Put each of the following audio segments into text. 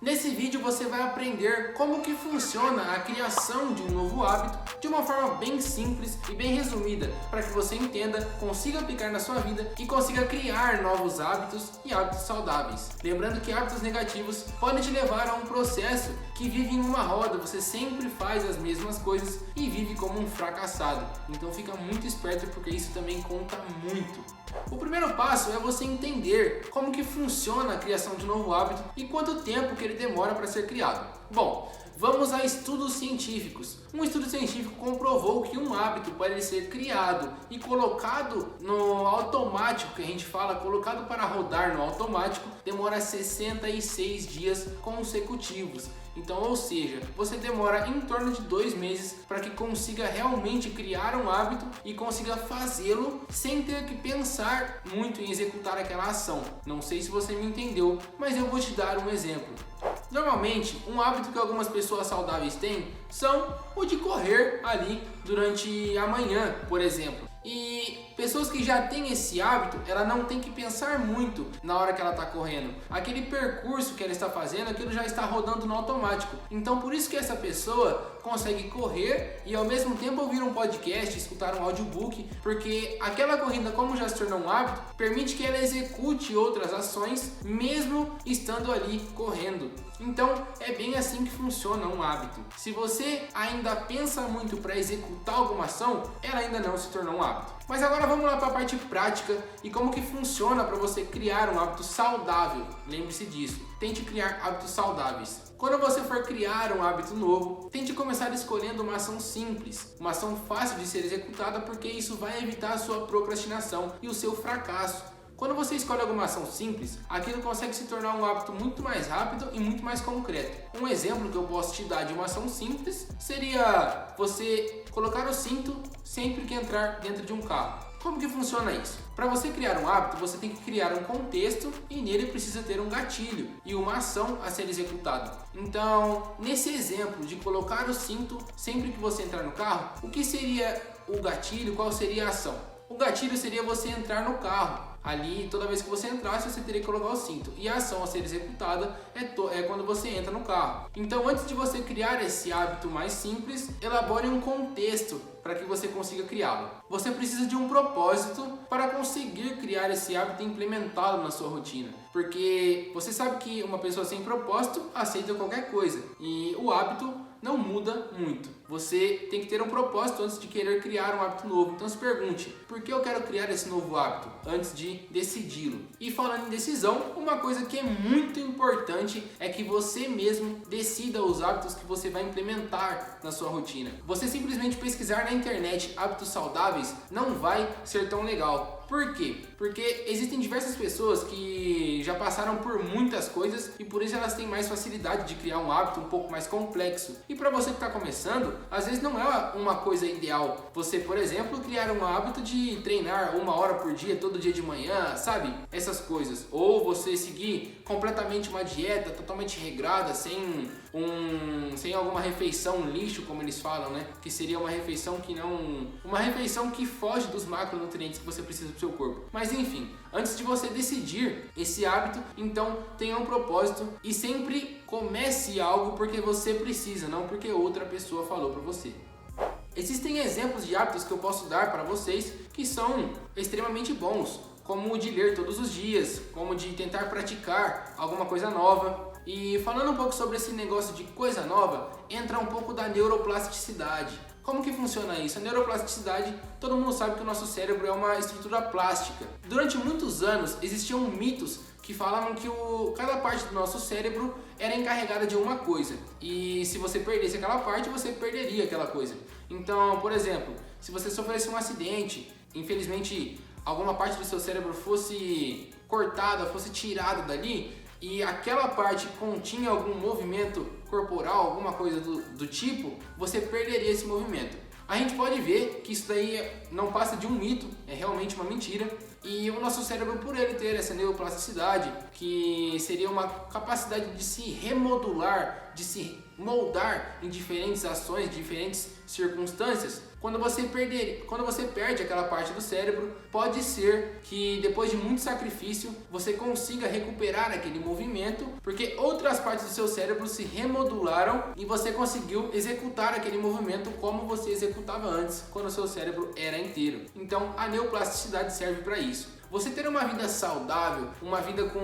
Nesse vídeo você vai aprender como que funciona a criação de um novo hábito de uma forma bem simples e bem resumida, para que você entenda, consiga aplicar na sua vida e consiga criar novos hábitos e hábitos saudáveis. Lembrando que hábitos negativos podem te levar a um processo que vive em uma roda, você sempre faz as mesmas coisas e vive como um fracassado. Então fica muito esperto, porque isso também conta muito. O primeiro passo é você entender como que funciona a criação de um novo hábito e quanto tempo que ele demora para ser criado. Bom, vamos a estudos científicos. Um estudo científico comprovou que um hábito, para ele ser criado e colocado no automático, que a gente fala, colocado para rodar no automático, demora 66 dias consecutivos. Então, ou seja, você demora em torno de 2 meses para que consiga realmente criar um hábito e consiga fazê-lo sem ter que pensar muito em executar aquela ação. Não sei se você me entendeu, mas eu vou te dar um exemplo. Normalmente, um hábito que algumas pessoas saudáveis têm são o de correr ali durante a manhã, por exemplo. E pessoas que já têm esse hábito, ela não tem que pensar muito na hora que ela está correndo. Aquele percurso que ela está fazendo, aquilo já está rodando no automático. Então por isso que essa pessoa consegue correr e ao mesmo tempo ouvir um podcast, escutar um audiobook, porque aquela corrida, como já se tornou um hábito, permite que ela execute outras ações mesmo estando ali correndo. Então é bem assim que funciona um hábito. Se você ainda pensa muito para executar alguma ação, ela ainda não se tornou um hábito. Mas agora vamos lá para a parte prática e como que funciona para você criar um hábito saudável. Lembre-se disso, tente criar hábitos saudáveis. Quando você for criar um hábito novo, tente começar escolhendo uma ação simples, uma ação fácil de ser executada, porque isso vai evitar a sua procrastinação e o seu fracasso. Quando você escolhe alguma ação simples, aquilo consegue se tornar um hábito muito mais rápido e muito mais concreto. Um exemplo que eu posso te dar de uma ação simples seria você colocar o cinto sempre que entrar dentro de um carro. Como que funciona isso? Para você criar um hábito, você tem que criar um contexto e nele precisa ter um gatilho e uma ação a ser executada. Então, nesse exemplo de colocar o cinto sempre que você entrar no carro, o que seria o gatilho? Qual seria a ação? O gatilho seria você entrar no carro. Ali, toda vez que você entrasse, você teria que colocar o cinto. E a ação a ser executada é quando você entra no carro. Então, antes de você criar esse hábito mais simples, elabore um contexto para que você consiga criá-lo. Você precisa de um propósito para conseguir criar esse hábito e implementá-lo na sua rotina. Porque você sabe que uma pessoa sem propósito aceita qualquer coisa. E o hábito não muda muito. Você tem que ter um propósito antes de querer criar um hábito novo. Então se pergunte, por que eu quero criar esse novo hábito? Antes de decidi-lo. E falando em decisão, uma coisa que é muito importante é que você mesmo decida os hábitos que você vai implementar na sua rotina. Você simplesmente pesquisar na internet hábitos saudáveis não vai ser tão legal. Por quê? Porque existem diversas pessoas que já passaram por muitas coisas e por isso elas têm mais facilidade de criar um hábito um pouco mais complexo. E para você que está começando, às vezes não é uma coisa ideal. Você, por exemplo, criar um hábito de treinar 1 hora por dia, todo dia de manhã, sabe? Essas coisas. Ou você seguir completamente uma dieta totalmente regrada, sem alguma refeição lixo, como eles falam, né? Que seria uma refeição uma refeição que foge dos macronutrientes que você precisa pro seu corpo. Mas enfim, antes de você decidir esse hábito, então tenha um propósito e sempre comece algo porque você precisa, não porque outra pessoa falou para você. Existem exemplos de hábitos que eu posso dar para vocês que são extremamente bons, como o de ler todos os dias, como de tentar praticar alguma coisa nova. E falando um pouco sobre esse negócio de coisa nova, entra um pouco da neuroplasticidade. Como que funciona isso? A neuroplasticidade, todo mundo sabe que o nosso cérebro é uma estrutura plástica. Durante muitos anos existiam mitos que falavam que cada parte do nosso cérebro era encarregada de uma coisa. E se você perdesse aquela parte, você perderia aquela coisa. Então, por exemplo, se você sofresse um acidente, infelizmente alguma parte do seu cérebro fosse cortada, fosse tirada dali, e aquela parte continha algum movimento corporal, alguma coisa do tipo, você perderia esse movimento. A gente pode ver que isso daí não passa de um mito, é realmente uma mentira. E o nosso cérebro, por ele ter essa neuroplasticidade, que seria uma capacidade de se remodular, de se moldar em diferentes ações, diferentes circunstâncias, quando você perde aquela parte do cérebro, pode ser que depois de muito sacrifício você consiga recuperar aquele movimento, porque outras partes do seu cérebro se remodularam e você conseguiu executar aquele movimento como você executava antes, quando o seu cérebro era inteiro. Então a neuroplasticidade serve para isso. Você ter uma vida saudável, uma vida com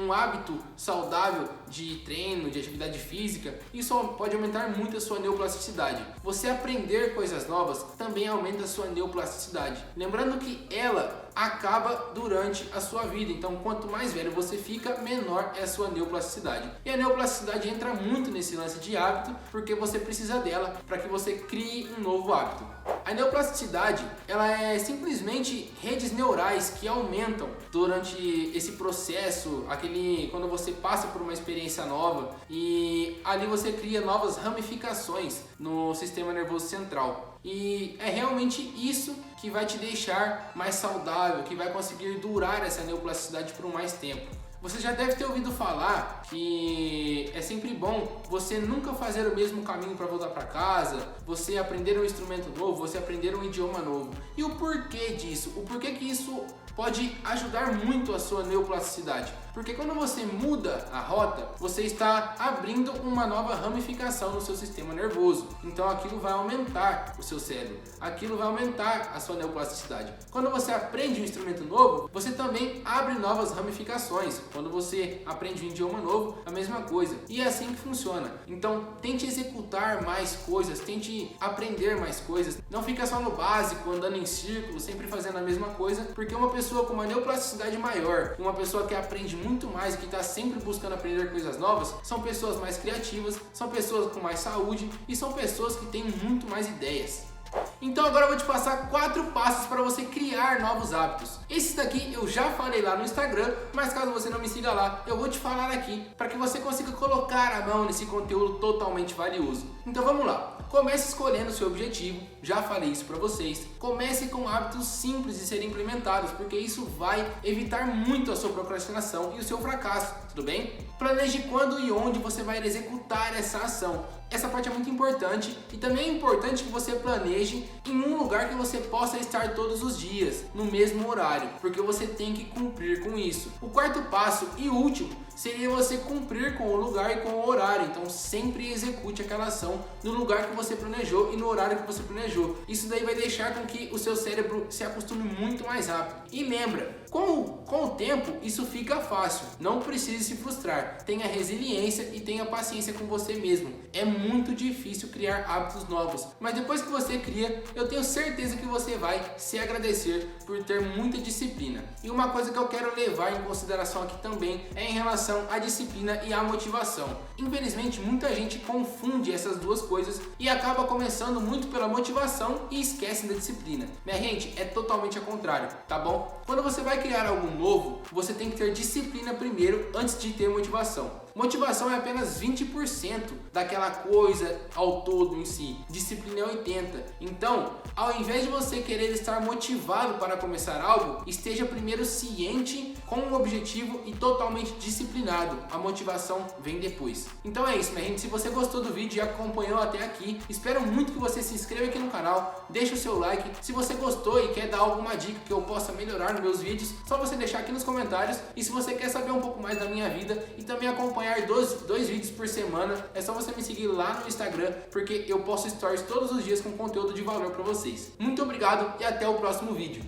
um hábito saudável de treino, de atividade física, isso pode aumentar muito a sua neuroplasticidade. Você aprender coisas novas também aumenta a sua neuroplasticidade. Lembrando que ela acaba durante a sua vida, então quanto mais velho você fica, menor é a sua neuroplasticidade. E a neuroplasticidade entra muito nesse lance de hábito, porque você precisa dela para que você crie um novo hábito. A neuroplasticidade, ela é simplesmente redes neurais que aumentam durante esse processo, quando você passa por uma experiência nova e ali você cria novas ramificações no sistema nervoso central. E é realmente isso que vai te deixar mais saudável, que vai conseguir durar essa neuroplasticidade por mais tempo. Você já deve ter ouvido falar que é sempre bom você nunca fazer o mesmo caminho para voltar para casa, você aprender um instrumento novo, você aprender um idioma novo. E o porquê disso? O porquê que isso pode ajudar muito a sua neuroplasticidade? Porque quando você muda a rota, você está abrindo uma nova ramificação no seu sistema nervoso. Então aquilo vai aumentar o seu cérebro, aquilo vai aumentar a sua neuroplasticidade. Quando você aprende um instrumento novo, você também abre novas ramificações. Quando você aprende um idioma novo, a mesma coisa. E é assim que funciona. Então tente executar mais coisas, tente aprender mais coisas. Não fica só no básico, andando em círculo, sempre fazendo a mesma coisa, porque uma pessoa com uma neuroplasticidade maior, uma pessoa que aprende muito mais e que está sempre buscando aprender coisas novas, são pessoas mais criativas, são pessoas com mais saúde e são pessoas que têm muito mais ideias. Então agora eu vou te passar 4 passos para você criar novos hábitos. Esses daqui eu já falei lá no Instagram, mas caso você não me siga lá, eu vou te falar aqui para que você consiga colocar a mão nesse conteúdo totalmente valioso. Então vamos lá. Comece escolhendo o seu objetivo, já falei isso para vocês. Comece com hábitos simples de serem implementados, porque isso vai evitar muito a sua procrastinação e o seu fracasso, tudo bem? Planeje quando e onde você vai executar essa ação. Essa parte é muito importante e também é importante que você planeje em um lugar que você possa estar todos os dias, no mesmo horário, porque você tem que cumprir com isso. O quarto passo e último seria você cumprir com o lugar e com o horário, então sempre execute aquela ação no lugar que você planejou e no horário que você planejou. Isso daí vai deixar com que o seu cérebro se acostume muito mais rápido. E lembra, com o tempo isso fica fácil, não precise se frustrar, tenha resiliência e tenha paciência com você mesmo. É muito difícil criar hábitos novos, mas depois que você cria, eu tenho certeza que você vai se agradecer por ter muita disciplina. E uma coisa que eu quero levar em consideração aqui também é em relação à disciplina e à motivação. Infelizmente, muita gente confunde essas duas coisas e acaba começando muito pela motivação e esquece da disciplina. Minha gente, é totalmente ao contrário, tá bom? Quando você vai criar algo novo, você tem que ter disciplina primeiro antes de ter motivação. Motivação é apenas 20% daquela coisa ao todo em si. Disciplina é 80%. Então, ao invés de você querer estar motivado para começar algo, esteja primeiro ciente com o objetivo e totalmente disciplinado. A motivação vem depois. Então é isso, minha gente. Se você gostou do vídeo e acompanhou até aqui, espero muito que você se inscreva aqui no canal, deixe o seu like. Se você gostou e quer dar alguma dica que eu possa melhorar nos meus vídeos, só você deixar aqui nos comentários. E se você quer saber um pouco mais da minha vida e também acompanhar dois vídeos por semana, é só você me seguir lá no Instagram, porque eu posto stories todos os dias com conteúdo de valor para vocês. Muito obrigado e até o próximo vídeo.